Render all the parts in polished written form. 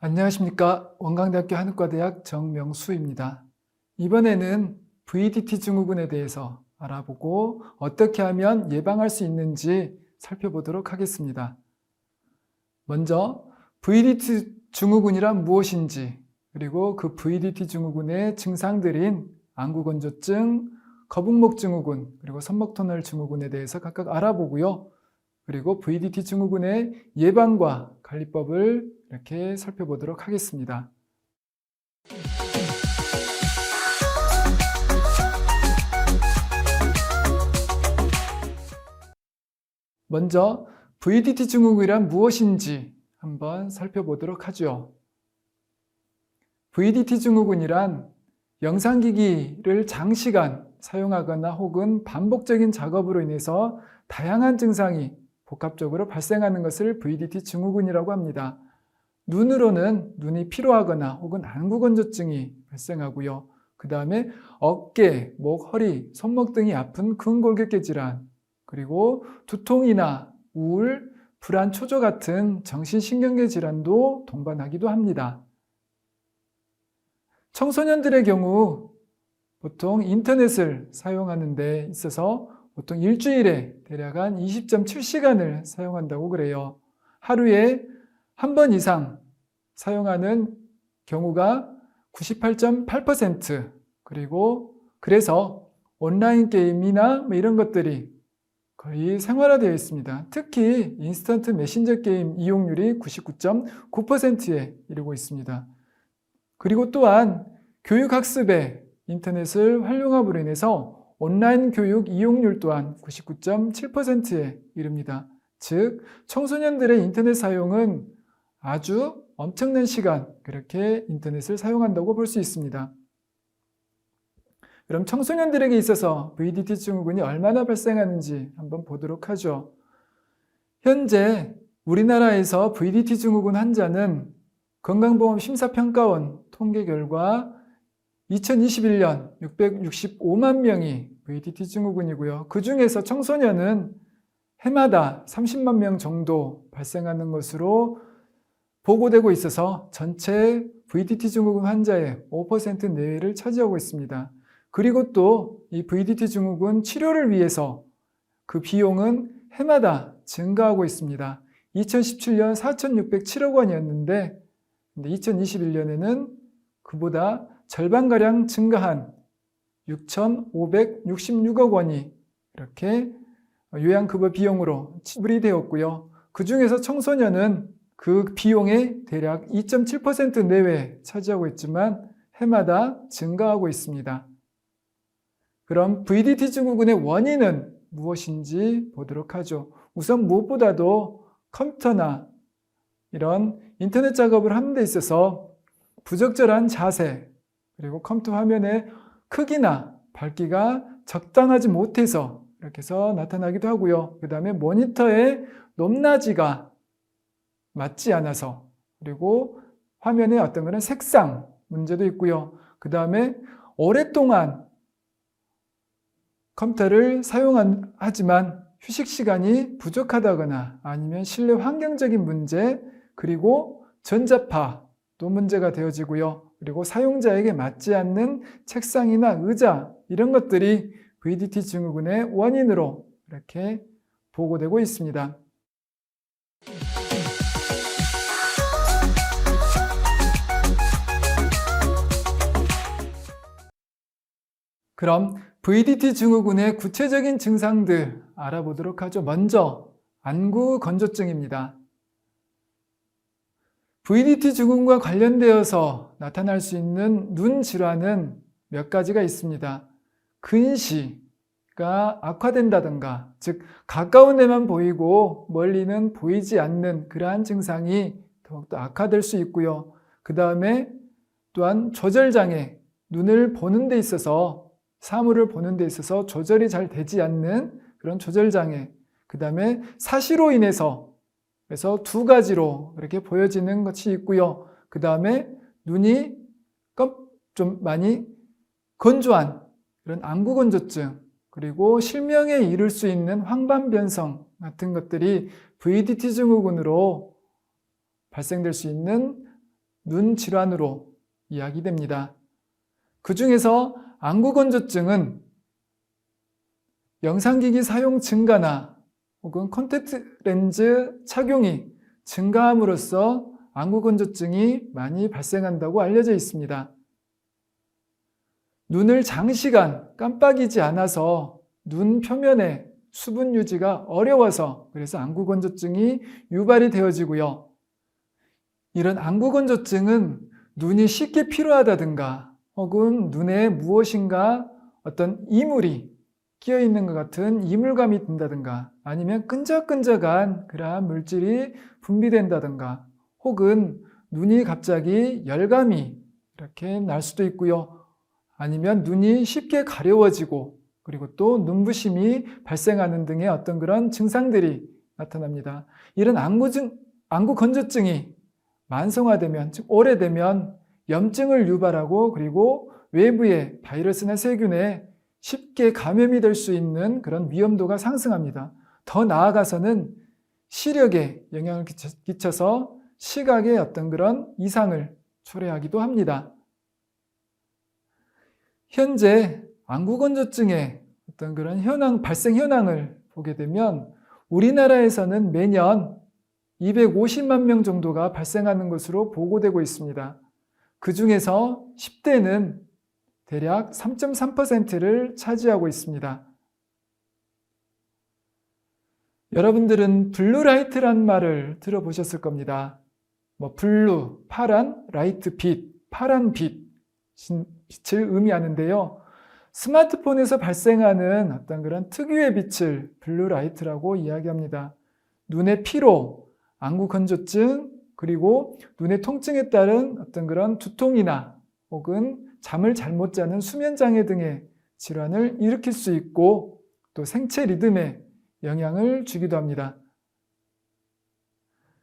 안녕하십니까. 원광대학교 한의과대학 정명수입니다. 이번에는 VDT 증후군에 대해서 알아보고 어떻게 하면 예방할 수 있는지 살펴보도록 하겠습니다. 먼저 VDT 증후군이란 무엇인지, 그리고 그 VDT 증후군의 증상들인 안구건조증, 거북목 증후군, 그리고 손목터널 증후군에 대해서 각각 알아보고요. 그리고 VDT 증후군의 예방과 관리법을 이렇게 살펴보도록 하겠습니다. 먼저 VDT 증후군이란 무엇인지 한번 살펴보도록 하죠. VDT 증후군이란 영상기기를 장시간 사용하거나 혹은 반복적인 작업으로 인해서 다양한 증상이 복합적으로 발생하는 것을 VDT 증후군이라고 합니다. 눈으로는 눈이 피로하거나 혹은 안구건조증이 발생하고요. 그 다음에 어깨, 목, 허리, 손목 등이 아픈 근골격계 질환, 그리고 두통이나 우울, 불안, 초조 같은 정신신경계 질환도 동반하기도 합니다. 청소년들의 경우 보통 인터넷을 사용하는 데 있어서 보통 일주일에 대략 한 20.7시간을 사용한다고 그래요. 하루에 한 번 이상 사용하는 경우가 98.8%, 그래서 온라인 게임이나 이런 것들이 거의 생활화되어 있습니다. 특히 인스턴트 메신저 게임 이용률이 99.9%에 이르고 있습니다. 그리고 또한 교육학습에 인터넷을 활용함으로 인해서 온라인 교육 이용률 또한 99.7%에 이릅니다. 즉, 청소년들의 인터넷 사용은 아주 엄청난 시간 그렇게 인터넷을 사용한다고 볼 수 있습니다. 그럼 청소년들에게 있어서 VDT 증후군이 얼마나 발생하는지 한번 보도록 하죠. 현재 우리나라에서 VDT 증후군 환자는 건강보험 심사평가원 통계 결과 2021년 665만 명이 VDT 증후군이고요. 그 중에서 청소년은 해마다 30만 명 정도 발생하는 것으로 보고되고 있어서 전체 VDT 증후군 환자의 5% 내외를 차지하고 있습니다. 그리고 또 이 VDT 증후군 치료를 위해서 그 비용은 해마다 증가하고 있습니다. 2017년 4,607억 원이었는데 2021년에는 그보다 절반가량 증가한 6,566억 원이 이렇게 요양급여 비용으로 지불이 되었고요. 그 중에서 청소년은 그 비용의 대략 2.7% 내외 차지하고 있지만 해마다 증가하고 있습니다. 그럼 VDT 증후군의 원인은 무엇인지 보도록 하죠. 우선 무엇보다도 컴퓨터나 이런 인터넷 작업을 하는 데 있어서 부적절한 자세, 그리고 컴퓨터 화면의 크기나 밝기가 적당하지 못해서 이렇게 해서 나타나기도 하고요. 그 다음에 모니터의 높낮이가 맞지 않아서, 그리고 화면에 어떤 그런 색상 문제도 있고요. 그 다음에 오랫동안 컴퓨터를 사용하지만 휴식 시간이 부족하다거나 아니면 실내 환경적인 문제, 그리고 전자파도 문제가 되어지고요. 그리고 사용자에게 맞지 않는 책상이나 의자, 이런 것들이 VDT 증후군의 원인으로 이렇게 보고되고 있습니다. 그럼 VDT 증후군의 구체적인 증상들 알아보도록 하죠. 먼저 안구 건조증입니다. VDT 증후군과 관련되어서 나타날 수 있는 눈 질환은 몇 가지가 있습니다. 근시가 악화된다든가, 즉 가까운 데만 보이고 멀리는 보이지 않는 그러한 증상이 더욱더 악화될 수 있고요. 그 다음에 또한 조절장애, 눈을 보는 데 있어서, 사물을 보는 데 있어서 조절이 잘 되지 않는 그런 조절장애, 그 다음에 사시로 인해서, 그래서 두 가지로 이렇게 보여지는 것이 있고요. 그 다음에 눈이 좀 많이 건조한 그런 안구건조증, 그리고 실명에 이를 수 있는 황반변성 같은 것들이 VDT 증후군으로 발생될 수 있는 눈 질환으로 이야기됩니다. 그 중에서 안구건조증은 영상기기 사용 증가나 혹은 콘택트 렌즈 착용이 증가함으로써 안구건조증이 많이 발생한다고 알려져 있습니다. 눈을 장시간 깜빡이지 않아서 눈 표면에 수분 유지가 어려워서 그래서 안구건조증이 유발이 되어지고요. 이런 안구건조증은 눈이 쉽게 피로하다든가 혹은 눈에 무엇인가 어떤 이물이 끼어 있는 것 같은 이물감이 든다든가 아니면 끈적끈적한 그러한 물질이 분비된다든가 혹은 눈이 갑자기 열감이 이렇게 날 수도 있고요. 아니면 눈이 쉽게 가려워지고 그리고 또 눈부심이 발생하는 등의 어떤 그런 증상들이 나타납니다. 이런 안구건조증이 만성화되면, 즉 오래되면 염증을 유발하고 그리고 외부의 바이러스나 세균에 쉽게 감염이 될 수 있는 그런 위험도가 상승합니다. 더 나아가서는 시력에 영향을 끼쳐서 시각의 어떤 그런 이상을 초래하기도 합니다. 현재 안구건조증의 어떤 그런 발생 현황을 보게 되면 우리나라에서는 매년 250만 명 정도가 발생하는 것으로 보고되고 있습니다. 그 중에서 10대는 대략 3.3%를 차지하고 있습니다. 여러분들은 블루라이트란 말을 들어보셨을 겁니다. 블루, 파란, 라이트, 빛, 파란 빛, 빛을 의미하는데요. 스마트폰에서 발생하는 어떤 그런 특유의 빛을 블루라이트라고 이야기합니다. 눈의 피로, 안구건조증, 그리고 눈의 통증에 따른 어떤 그런 두통이나 혹은 잠을 잘못 자는 수면장애 등의 질환을 일으킬 수 있고 또 생체 리듬에 영향을 주기도 합니다.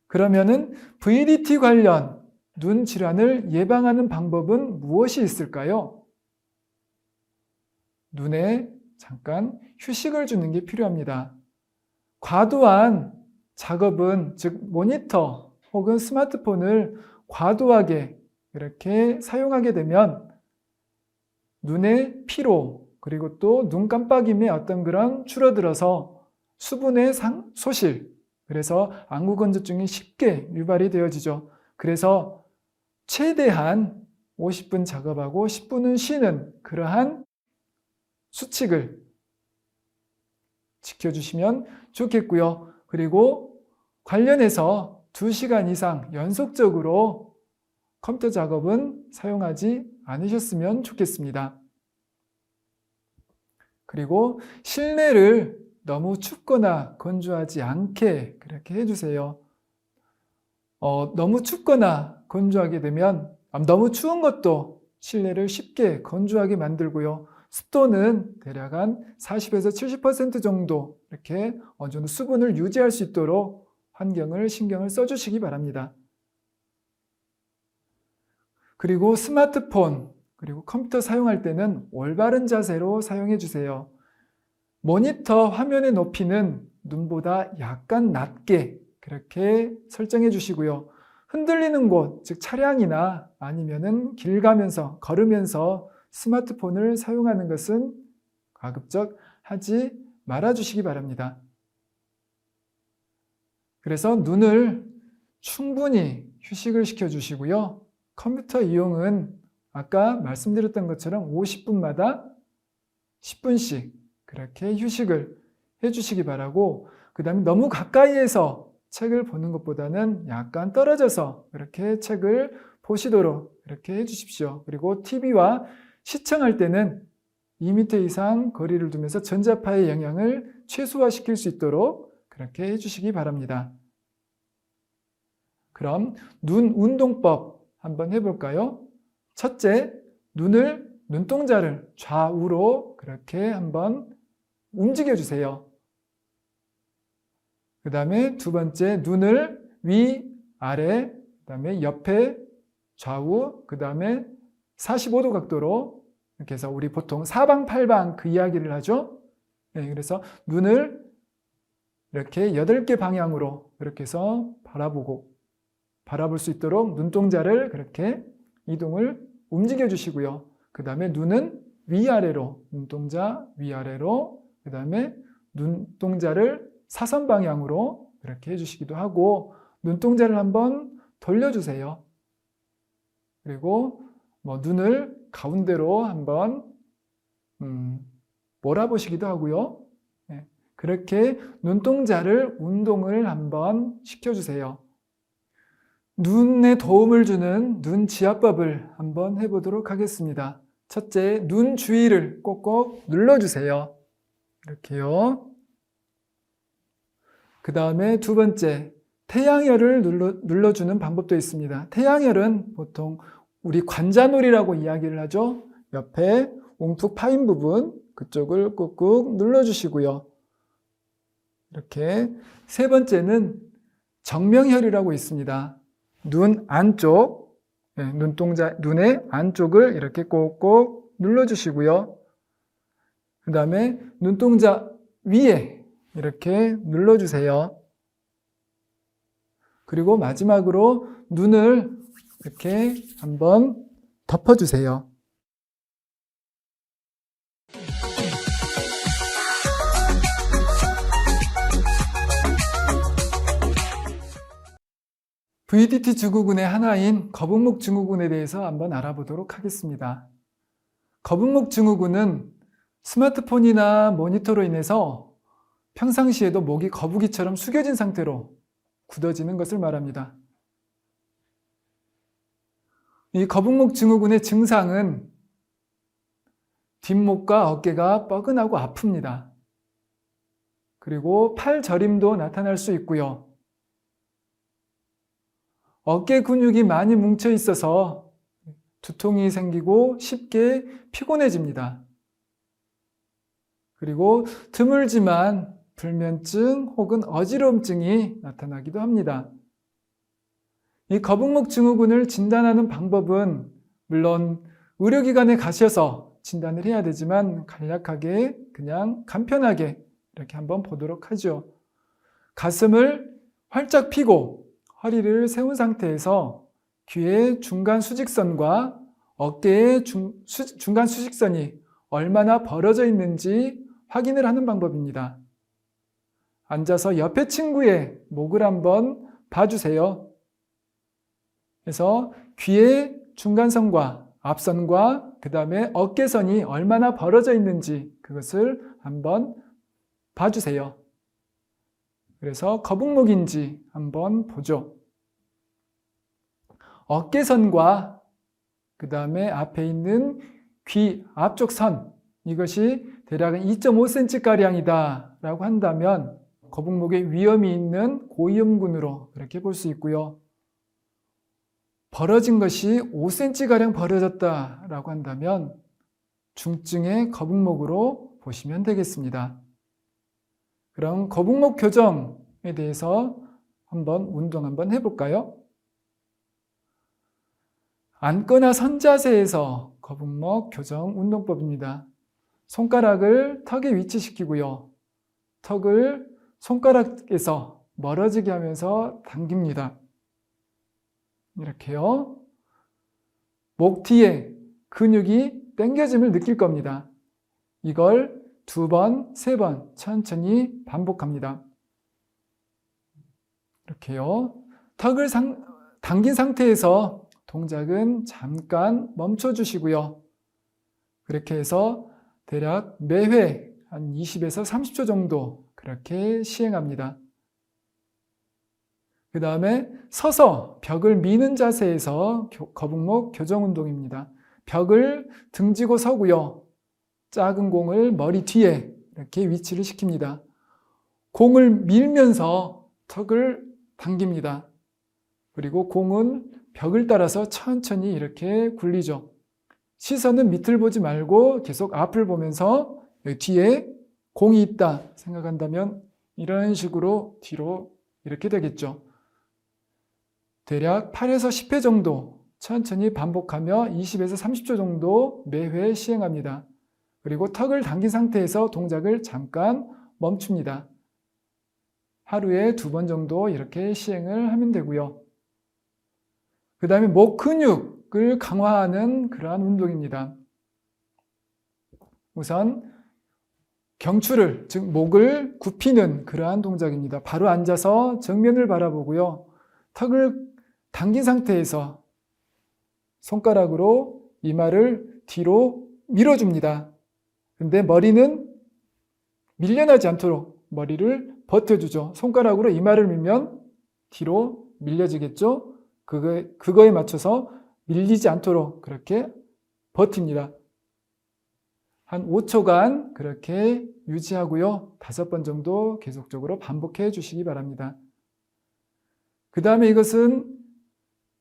그러면은 VDT 관련 눈 질환을 예방하는 방법은 무엇이 있을까요? 눈에 잠깐 휴식을 주는 게 필요합니다. 과도한 작업은, 즉 모니터 혹은 스마트폰을 과도하게 이렇게 사용하게 되면 눈의 피로 그리고 또 눈 깜빡임의 어떤 그런 줄어들어서 수분의 소실, 그래서 안구건조증이 쉽게 유발이 되어지죠. 그래서 최대한 50분 작업하고 10분은 쉬는 그러한 수칙을 지켜주시면 좋겠고요. 그리고 관련해서 2시간 이상 연속적으로 컴퓨터 작업은 사용하지 않으셨으면 좋겠습니다. 그리고 실내를 너무 춥거나 건조하지 않게 그렇게 해주세요. 너무 춥거나 건조하게 되면 너무 추운 것도 실내를 쉽게 건조하게 만들고요. 습도는 대략 한 40에서 70% 정도 이렇게 어느 정도 수분을 유지할 수 있도록 신경을 써주시기 바랍니다. 그리고 스마트폰 그리고 컴퓨터 사용할 때는 올바른 자세로 사용해 주세요. 모니터 화면의 높이는 눈보다 약간 낮게 그렇게 설정해 주시고요. 흔들리는 곳, 즉 차량이나 아니면은 길 가면서 걸으면서 스마트폰을 사용하는 것은 가급적 하지 말아 주시기 바랍니다. 그래서 눈을 충분히 휴식을 시켜 주시고요. 컴퓨터 이용은 아까 말씀드렸던 것처럼 50분마다 10분씩 그렇게 휴식을 해주시기 바라고, 그 다음에 너무 가까이에서 책을 보는 것보다는 약간 떨어져서 이렇게 책을 보시도록 이렇게 해주십시오. 그리고 TV와 시청할 때는 2m 이상 거리를 두면서 전자파의 영향을 최소화시킬 수 있도록 그렇게 해주시기 바랍니다. 그럼 눈 운동법 한번 해볼까요? 첫째, 눈동자를 좌우로 그렇게 한번 움직여 주세요. 그 다음에 두 번째, 눈을 위, 아래, 그 다음에 옆에, 좌우, 그 다음에 45도 각도로 이렇게 해서 우리 보통 사방팔방 그 이야기를 하죠. 네, 그래서 눈을 이렇게 8개 방향으로 이렇게 해서 바라보고, 바라볼 수 있도록 눈동자를 그렇게 움직여 주시고요. 그 다음에 눈은 위아래로, 눈동자 위아래로, 그 다음에 눈동자를 사선 방향으로 이렇게 해주시기도 하고, 눈동자를 한번 돌려주세요. 그리고 눈을 가운데로 한번 몰아보시기도 하고요. 그렇게 눈동자를 운동을 한번 시켜주세요. 눈에 도움을 주는 눈 지압법을 한번 해보도록 하겠습니다. 첫째, 눈 주위를 꼭꼭 눌러주세요. 이렇게요. 그 다음에 두 번째, 태양혈을 눌러주는 방법도 있습니다. 태양혈은 보통 우리 관자놀이라고 이야기를 하죠. 옆에 움푹 파인 부분, 그쪽을 꾹꾹 눌러주시고요. 이렇게. 세 번째는 정명혈이라고 있습니다. 눈 안쪽, 눈의 안쪽을 이렇게 꼭꼭 눌러주시고요. 그 다음에 눈동자 위에 이렇게 눌러주세요. 그리고 마지막으로 눈을 이렇게 한번 덮어주세요. VDT 증후군의 하나인 거북목 증후군에 대해서 한번 알아보도록 하겠습니다. 거북목 증후군은 스마트폰이나 모니터로 인해서 평상시에도 목이 거북이처럼 숙여진 상태로 굳어지는 것을 말합니다. 이 거북목 증후군의 증상은 뒷목과 어깨가 뻐근하고 아픕니다. 그리고 팔 저림도 나타날 수 있고요. 어깨 근육이 많이 뭉쳐 있어서 두통이 생기고 쉽게 피곤해집니다. 그리고 드물지만 불면증 혹은 어지러움증이 나타나기도 합니다. 이 거북목 증후군을 진단하는 방법은 물론 의료기관에 가셔서 진단을 해야 되지만 간략하게 그냥 간편하게 이렇게 한번 보도록 하죠. 가슴을 활짝 펴고 허리를 세운 상태에서 귀의 중간 수직선과 어깨의 중간 수직선이 얼마나 벌어져 있는지 확인을 하는 방법입니다. 앉아서 옆에 친구의 목을 한번 봐주세요. 그래서 귀의 중간선과 앞선과 그 다음에 어깨선이 얼마나 벌어져 있는지 그것을 한번 봐주세요. 그래서 거북목인지 한번 보죠. 어깨선과 그 다음에 앞에 있는 귀 앞쪽 선, 이것이 대략 2.5cm가량이다 라고 한다면 거북목에 위험이 있는 고위험군으로 그렇게 볼 수 있고요. 벌어진 것이 5cm가량 벌어졌다 라고 한다면 중증의 거북목으로 보시면 되겠습니다. 그럼 거북목 교정에 대해서 운동 한번 해볼까요? 앉거나 선 자세에서 거북목 교정 운동법입니다. 손가락을 턱에 위치시키고요. 턱을 손가락에서 멀어지게 하면서 당깁니다. 이렇게요. 목 뒤에 근육이 당겨짐을 느낄 겁니다. 이걸 2번, 3번 천천히 반복합니다. 이렇게요. 턱을 당긴 상태에서 동작은 잠깐 멈춰주시고요. 그렇게 해서 대략 매회 한 20에서 30초 정도 그렇게 시행합니다. 그 다음에 서서 벽을 미는 자세에서 거북목 교정 운동입니다. 벽을 등지고 서고요. 작은 공을 머리 뒤에 이렇게 위치를 시킵니다. 공을 밀면서 턱을 당깁니다. 그리고 공은 벽을 따라서 천천히 이렇게 굴리죠. 시선은 밑을 보지 말고 계속 앞을 보면서 여기 뒤에 공이 있다 생각한다면 이런 식으로 뒤로 이렇게 되겠죠. 대략 8에서 10회 정도 천천히 반복하며 20에서 30초 정도 매회 시행합니다. 그리고 턱을 당긴 상태에서 동작을 잠깐 멈춥니다. 하루에 2번 정도 이렇게 시행을 하면 되고요. 그 다음에 목 근육을 강화하는 그러한 운동입니다. 우선 경추를, 즉 목을 굽히는 그러한 동작입니다. 바로 앉아서 정면을 바라보고요. 턱을 당긴 상태에서 손가락으로 이마를 뒤로 밀어줍니다. 근데 머리는 밀려나지 않도록 머리를 버텨주죠. 손가락으로 이마를 밀면 뒤로 밀려지겠죠? 그거에 맞춰서 밀리지 않도록 그렇게 버팁니다. 한 5초간 그렇게 유지하고요. 5번 정도 계속적으로 반복해 주시기 바랍니다. 그 다음에 이것은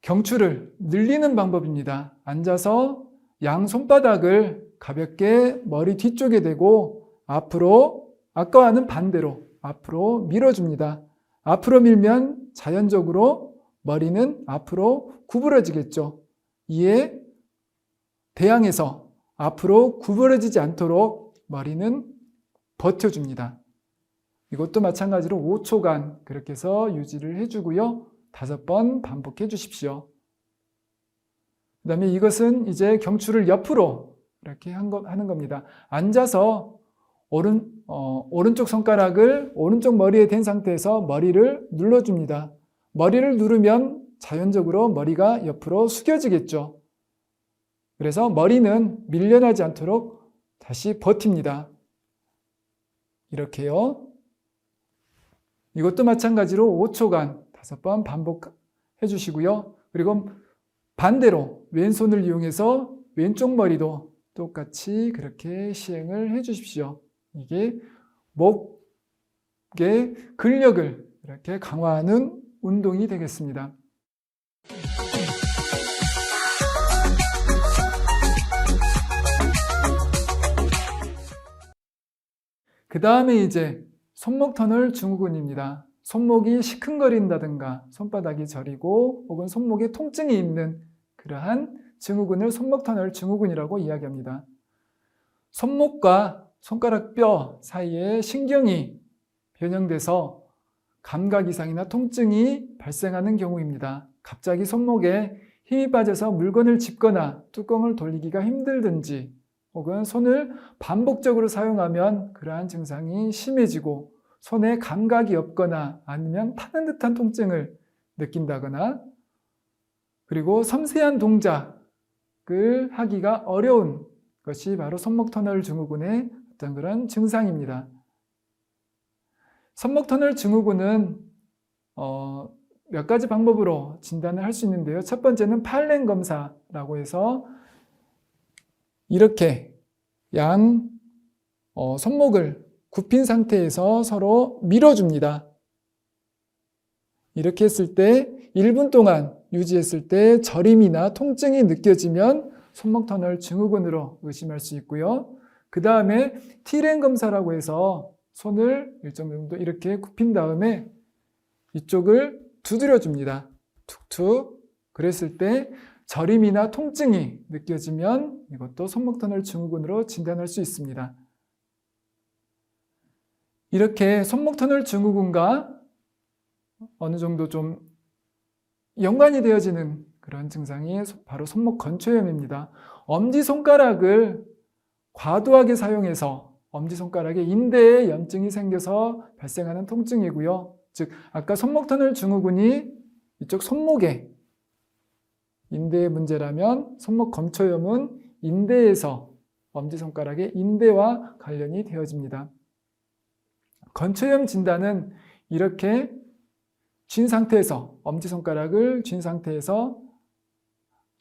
경추를 늘리는 방법입니다. 앉아서 양 손바닥을 가볍게 머리 뒤쪽에 대고 앞으로, 아까와는 반대로 앞으로 밀어줍니다. 앞으로 밀면 자연적으로 머리는 앞으로 구부러지겠죠. 이에 대항해서 앞으로 구부러지지 않도록 머리는 버텨줍니다. 이것도 마찬가지로 5초간 그렇게 해서 유지를 해주고요. 5번 반복해 주십시오. 그 다음에 이것은 이제 경추를 옆으로 이렇게 하는 겁니다. 앉아서 오른쪽 손가락을 오른쪽 머리에 댄 상태에서 머리를 눌러줍니다. 머리를 누르면 자연적으로 머리가 옆으로 숙여지겠죠. 그래서 머리는 밀려나지 않도록 다시 버팁니다. 이렇게요. 이것도 마찬가지로 5초간 5번 반복해 주시고요. 그리고 반대로 왼손을 이용해서 왼쪽 머리도 똑같이 그렇게 시행을 해 주십시오. 이게 목의 근력을 이렇게 강화하는 운동이 되겠습니다. 그 다음에 이제 손목 터널 증후군입니다. 손목이 시큰거린다든가 손바닥이 저리고 혹은 손목에 통증이 있는 그러한 증후군을 손목 터널 증후군이라고 이야기합니다. 손목과 손가락 뼈 사이에 신경이 변형돼서 감각 이상이나 통증이 발생하는 경우입니다. 갑자기 손목에 힘이 빠져서 물건을 짚거나 뚜껑을 돌리기가 힘들든지 혹은 손을 반복적으로 사용하면 그러한 증상이 심해지고 손에 감각이 없거나 아니면 타는 듯한 통증을 느낀다거나 그리고 섬세한 동작을 하기가 어려운 것이 바로 손목 터널 증후군의 어떤 그런 증상입니다. 손목 터널 증후군은 몇 가지 방법으로 진단을 할 수 있는데요. 첫 번째는 팔랭 검사라고 해서 이렇게 양 손목을 굽힌 상태에서 서로 밀어줍니다. 이렇게 했을 때 1분 동안 유지했을 때 저림이나 통증이 느껴지면 손목 터널 증후군으로 의심할 수 있고요. 그 다음에 T랭 검사라고 해서 손을 일정 정도 이렇게 굽힌 다음에 이쪽을 두드려 줍니다. 툭툭. 그랬을 때 저림이나 통증이 느껴지면 이것도 손목 터널 증후군으로 진단할 수 있습니다. 이렇게 손목 터널 증후군과 어느 정도 좀 연관이 되어지는 그런 증상이 바로 손목 건초염입니다. 엄지손가락을 과도하게 사용해서 엄지손가락에 인대에 염증이 생겨서 발생하는 통증이고요. 즉 아까 손목 터널 증후군이 이쪽 손목에 인대의 문제라면 손목 건초염은 인대에서 엄지손가락의 인대와 관련이 되어집니다. 건초염 진단은 이렇게 쥔 상태에서 엄지손가락을 쥔 상태에서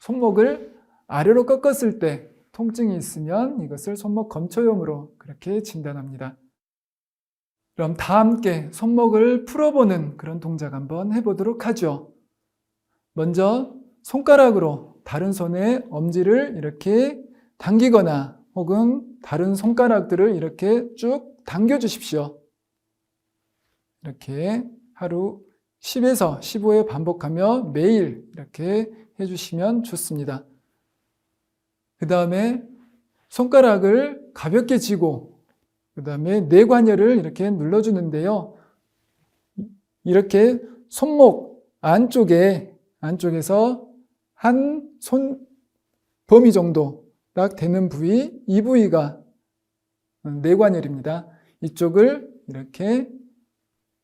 손목을 아래로 꺾었을 때 통증이 있으면 이것을 손목 건초염으로 그렇게 진단합니다. 그럼 다 함께 손목을 풀어보는 그런 동작 한번 해보도록 하죠. 먼저 손가락으로 다른 손의 엄지를 이렇게 당기거나 혹은 다른 손가락들을 이렇게 쭉 당겨 주십시오. 이렇게 하루 10에서 15회 반복하며 매일 이렇게 해주시면 좋습니다. 그 다음에 손가락을 가볍게 쥐고 그 다음에 뇌관여를 이렇게 눌러주는데요. 이렇게 손목 안쪽에서 한 손 범위 정도 딱 되는 부위, 이 부위가 뇌관열입니다. 이쪽을 이렇게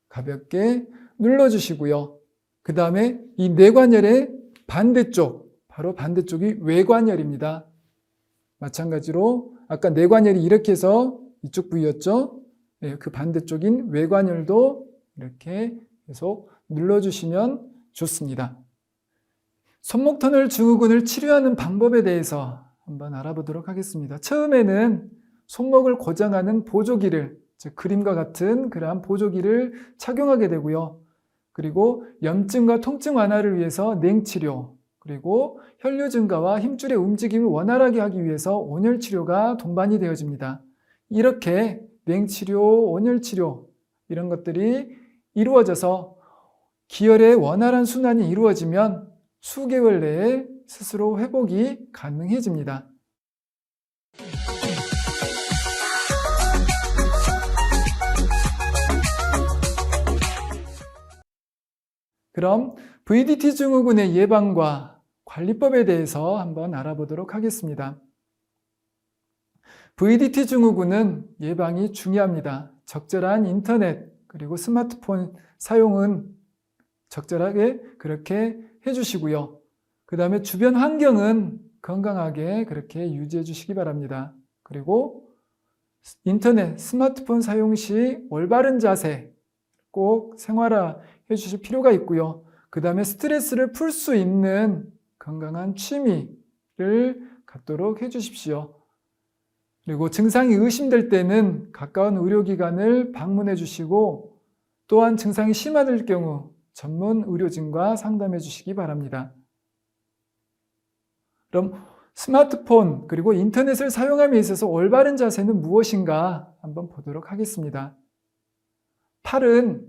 가볍게 눌러주시고요. 그 다음에 이 뇌관열의 반대쪽, 바로 반대쪽이 외관열입니다. 마찬가지로 아까 뇌관열이 이렇게 해서 이쪽 부위였죠. 네, 그 반대쪽인 외관열도 이렇게 계속 눌러주시면 좋습니다. 손목터널 증후군을 치료하는 방법에 대해서 한번 알아보도록 하겠습니다. 처음에는 손목을 고정하는 보조기를, 즉 그림과 같은 그러한 보조기를 착용하게 되고요. 그리고 염증과 통증 완화를 위해서 냉치료, 그리고 혈류 증가와 힘줄의 움직임을 원활하게 하기 위해서 온열치료가 동반이 되어집니다. 이렇게 냉치료, 온열치료 이런 것들이 이루어져서 기혈의 원활한 순환이 이루어지면 수개월 내에 스스로 회복이 가능해집니다. 그럼 VDT 증후군의 예방과 관리법에 대해서 한번 알아보도록 하겠습니다. VDT 증후군은 예방이 중요합니다. 적절한 인터넷 그리고 스마트폰 사용은 적절하게 그렇게 해주시고요. 그 다음에 주변 환경은 건강하게 그렇게 유지해 주시기 바랍니다. 그리고 인터넷, 스마트폰 사용 시 올바른 자세 꼭 생활화해 주실 필요가 있고요. 그 다음에 스트레스를 풀 수 있는 건강한 취미를 갖도록 해 주십시오. 그리고 증상이 의심될 때는 가까운 의료기관을 방문해 주시고 또한 증상이 심화될 경우 전문 의료진과 상담해 주시기 바랍니다. 그럼 스마트폰 그리고 인터넷을 사용함에 있어서 올바른 자세는 무엇인가 한번 보도록 하겠습니다. 팔은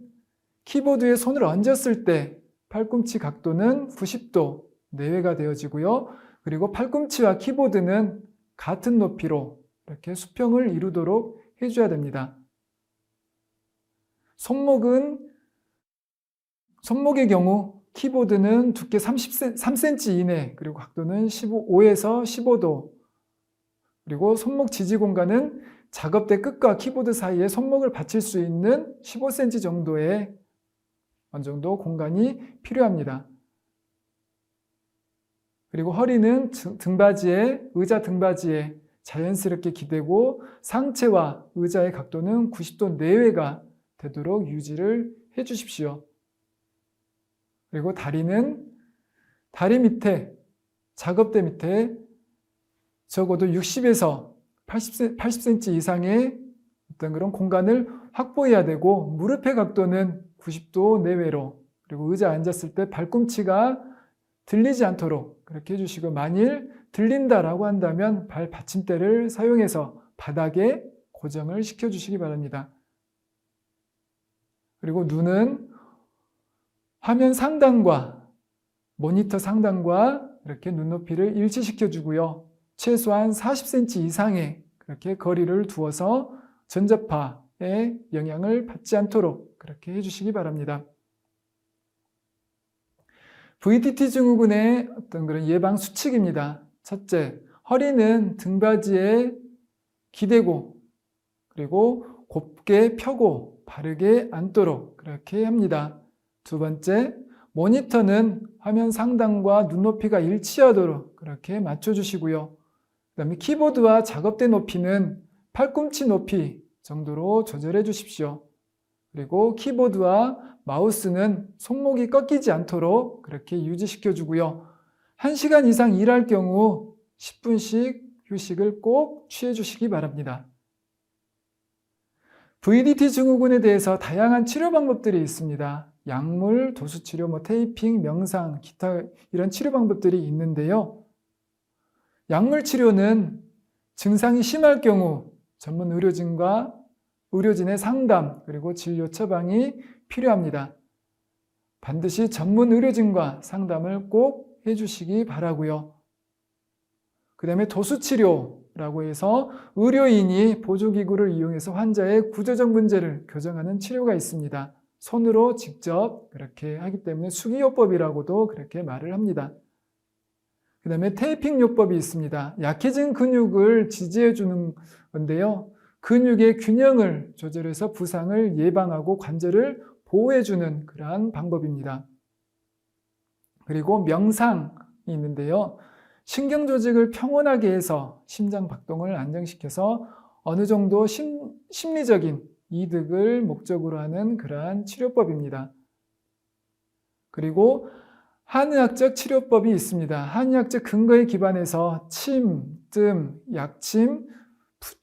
키보드에 손을 얹었을 때 팔꿈치 각도는 90도 내외가 되어지고요. 그리고 팔꿈치와 키보드는 같은 높이로 이렇게 수평을 이루도록 해줘야 됩니다. 손목의 경우 키보드는 두께 3cm 이내, 그리고 각도는 5에서 15도, 그리고 손목 지지 공간은 작업대 끝과 키보드 사이에 손목을 받칠 수 있는 15cm 정도의 어느 정도 공간이 필요합니다. 그리고 허리는 의자 등받이에 자연스럽게 기대고 상체와 의자의 각도는 90도 내외가 되도록 유지를 해 주십시오. 그리고 다리는 다리 밑에, 작업대 밑에 적어도 60에서 80cm 이상의 어떤 그런 공간을 확보해야 되고 무릎의 각도는 90도 내외로, 그리고 의자에 앉았을 때 발꿈치가 들리지 않도록 그렇게 해주시고, 만일 들린다라고 한다면 발 받침대를 사용해서 바닥에 고정을 시켜주시기 바랍니다. 그리고 눈은 화면 상단과 모니터 상단과 이렇게 눈높이를 일치시켜 주고요. 최소한 40cm 이상의 그렇게 거리를 두어서 전자파의 영향을 받지 않도록 그렇게 해주시기 바랍니다. VDT 증후군의 어떤 그런 예방 수칙입니다. 첫째, 허리는 등받이에 기대고 그리고 곱게 펴고 바르게 앉도록 그렇게 합니다. 두 번째, 모니터는 화면 상단과 눈높이가 일치하도록 그렇게 맞춰주시고요. 그 다음에 키보드와 작업대 높이는 팔꿈치 높이 정도로 조절해 주십시오. 그리고 키보드와 마우스는 손목이 꺾이지 않도록 그렇게 유지시켜 주고요. 1시간 이상 일할 경우 10분씩 휴식을 꼭 취해 주시기 바랍니다. VDT 증후군에 대해서 다양한 치료 방법들이 있습니다. 약물, 도수치료, 테이핑, 명상, 기타 이런 치료 방법들이 있는데요. 약물 치료는 증상이 심할 경우 전문 의료진의 상담 그리고 진료 처방이 필요합니다. 반드시 전문 의료진과 상담을 꼭 해주시기 바라고요. 그 다음에 도수치료라고 해서 의료인이 보조기구를 이용해서 환자의 구조적 문제를 교정하는 치료가 있습니다. 손으로 직접 그렇게 하기 때문에 수기요법이라고도 그렇게 말을 합니다. 그 다음에 테이핑 요법이 있습니다. 약해진 근육을 지지해 주는 건데요. 근육의 균형을 조절해서 부상을 예방하고 관절을 보호해 주는 그러한 방법입니다. 그리고 명상이 있는데요. 신경 조직을 평온하게 해서 심장 박동을 안정시켜서 어느 정도 심리적인 이득을 목적으로 하는 그러한 치료법입니다. 그리고 한의학적 치료법이 있습니다. 한의학적 근거에 기반해서 침, 뜸, 약침,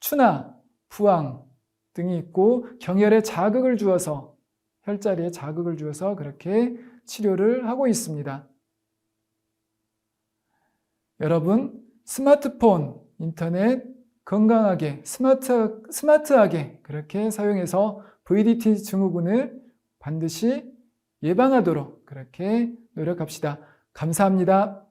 추나, 부항 등이 있고 경혈에 자극을 주어서 혈자리에 자극을 주어서 그렇게 치료를 하고 있습니다. 여러분, 스마트폰, 인터넷 건강하게, 스마트하게 그렇게 사용해서 VDT 증후군을 반드시 예방하도록 그렇게 노력합시다. 감사합니다.